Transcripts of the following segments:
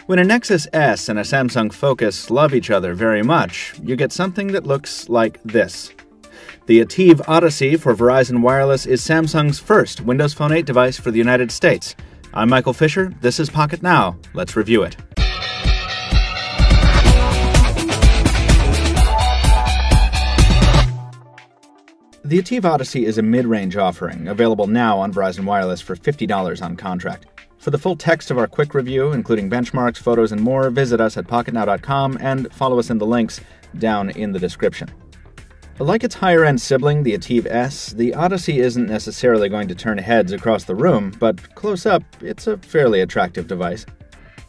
When a Nexus S and a Samsung Focus love each other very much, you get something that looks like this. The Ativ Odyssey for Verizon Wireless is Samsung's first Windows Phone 8 device for the United States. I'm Michael Fisher. This is Pocket Now. Let's review it. The Ativ Odyssey is a mid-range offering, available now on Verizon Wireless for $50 on contract. For the full text of our quick review, including benchmarks, photos, and more, visit us at pocketnow.com and follow us in the links down in the description. Like its higher-end sibling, the Ativ S, the Odyssey isn't necessarily going to turn heads across the room, but close up, it's a fairly attractive device.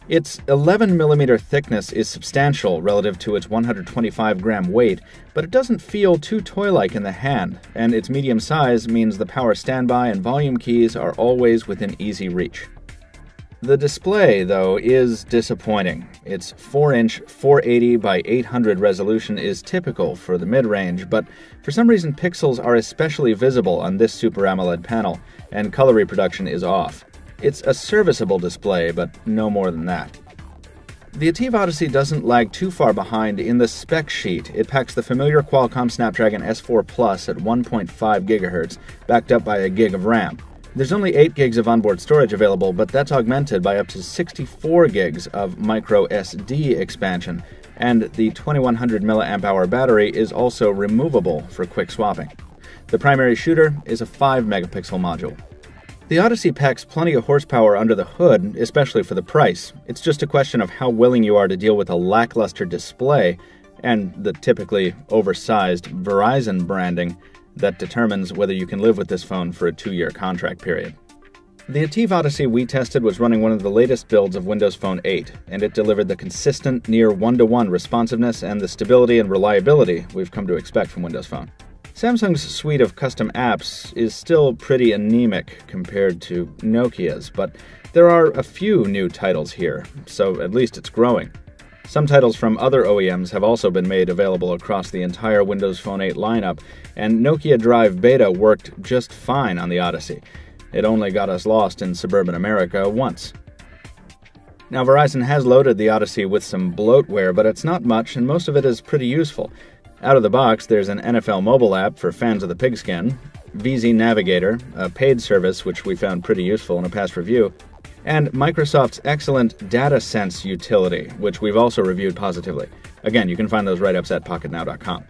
Its 11mm thickness is substantial relative to its 125-gram weight, but it doesn't feel too toy-like in the hand, and its medium size means the power standby and volume keys are always within easy reach. The display, though, is disappointing. Its 4-inch 480 by 800 resolution is typical for the mid-range, but for some reason pixels are especially visible on this Super AMOLED panel, and color reproduction is off. It's a serviceable display, but no more than that. The Ativ Odyssey doesn't lag too far behind in the spec sheet. It packs the familiar Qualcomm Snapdragon S4 Plus at 1.5 GHz, backed up by a gig of RAM. There's only 8 gigs of onboard storage available, but that's augmented by up to 64 gigs of micro SD expansion, and the 2100 mAh battery is also removable for quick swapping. The primary shooter is a 5-megapixel module. The Odyssey packs plenty of horsepower under the hood, especially for the price. It's just a question of how willing you are to deal with a lackluster display and the typically oversized Verizon branding that determines whether you can live with this phone for a 2-year contract period. The Ativ Odyssey we tested was running one of the latest builds of Windows Phone 8, and it delivered the consistent, near one-to-one responsiveness and the stability and reliability we've come to expect from Windows Phone. Samsung's suite of custom apps is still pretty anemic compared to Nokia's, but there are a few new titles here, so at least it's growing. Some titles from other OEMs have also been made available across the entire Windows Phone 8 lineup, and Nokia Drive Beta worked just fine on the Odyssey. It only got us lost in suburban America once. Now, Verizon has loaded the Odyssey with some bloatware, but it's not much, and most of it is pretty useful. Out of the box, there's an NFL mobile app for fans of the pigskin, VZ Navigator, a paid service which we found pretty useful in a past review, and Microsoft's excellent DataSense utility, which we've also reviewed positively. Again, you can find those write-ups at pocketnow.com.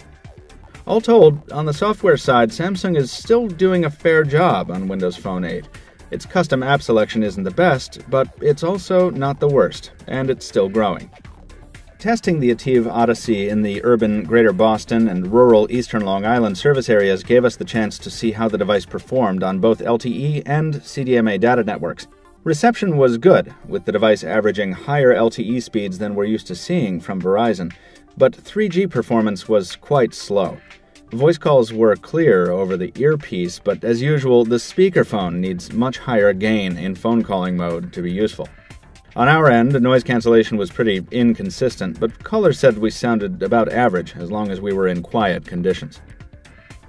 All told, on the software side, Samsung is still doing a fair job on Windows Phone 8. Its custom app selection isn't the best, but it's also not the worst, and it's still growing. Testing the Ativ Odyssey in the urban Greater Boston and rural Eastern Long Island service areas gave us the chance to see how the device performed on both LTE and CDMA data networks. Reception was good, with the device averaging higher LTE speeds than we're used to seeing from Verizon, but 3G performance was quite slow. Voice calls were clear over the earpiece, but as usual, the speakerphone needs much higher gain in phone calling mode to be useful. On our end, the noise cancellation was pretty inconsistent, but callers said we sounded about average as long as we were in quiet conditions.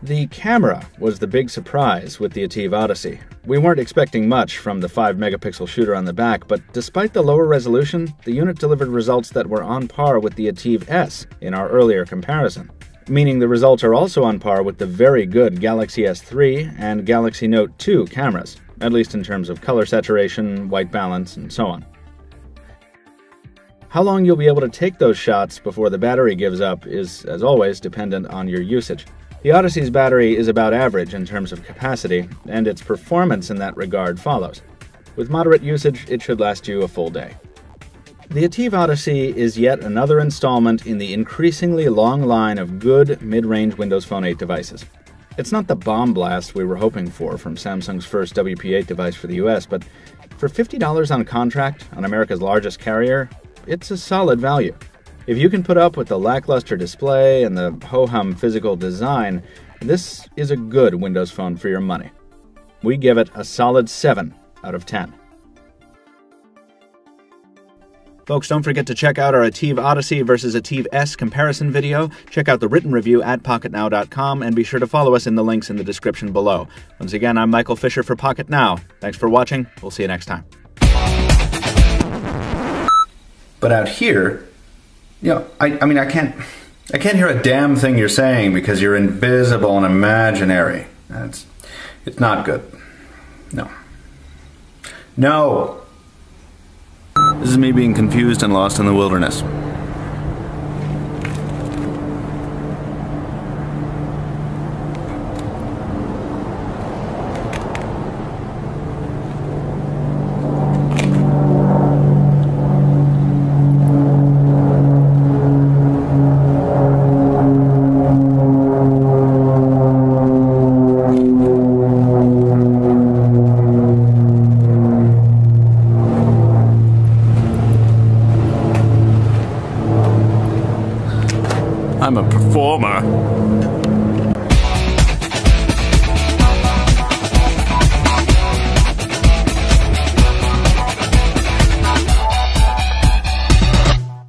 The camera was the big surprise with the Ativ Odyssey. We weren't expecting much from the 5-megapixel shooter on the back, but despite the lower resolution, the unit delivered results that were on par with the Ativ S in our earlier comparison, meaning the results are also on par with the very good Galaxy S3 and Galaxy Note 2 cameras, at least in terms of color saturation, white balance, and so on. How long you'll be able to take those shots before the battery gives up is, as always, dependent on your usage. The Odyssey's battery is about average in terms of capacity, and its performance in that regard follows. With moderate usage, it should last you a full day. The Ativ Odyssey is yet another installment in the increasingly long line of good mid-range Windows Phone 8 devices. It's not the bomb blast we were hoping for from Samsung's first WP8 device for the US, but for $50 on contract on America's largest carrier, it's a solid value. If you can put up with the lackluster display and the ho-hum physical design, this is a good Windows Phone for your money. We give it a solid 7 out of 10. Folks, don't forget to check out our Ativ Odyssey versus Ativ S comparison video. Check out the written review at pocketnow.com, and be sure to follow us in the links in the description below. Once again, I'm Michael Fisher for Pocket Now. Thanks for watching. We'll see you next time. But out here, I mean, I can't hear a damn thing you're saying because you're invisible and imaginary. It's not good. No. No! This is me being confused and lost in the wilderness. I'm a performer.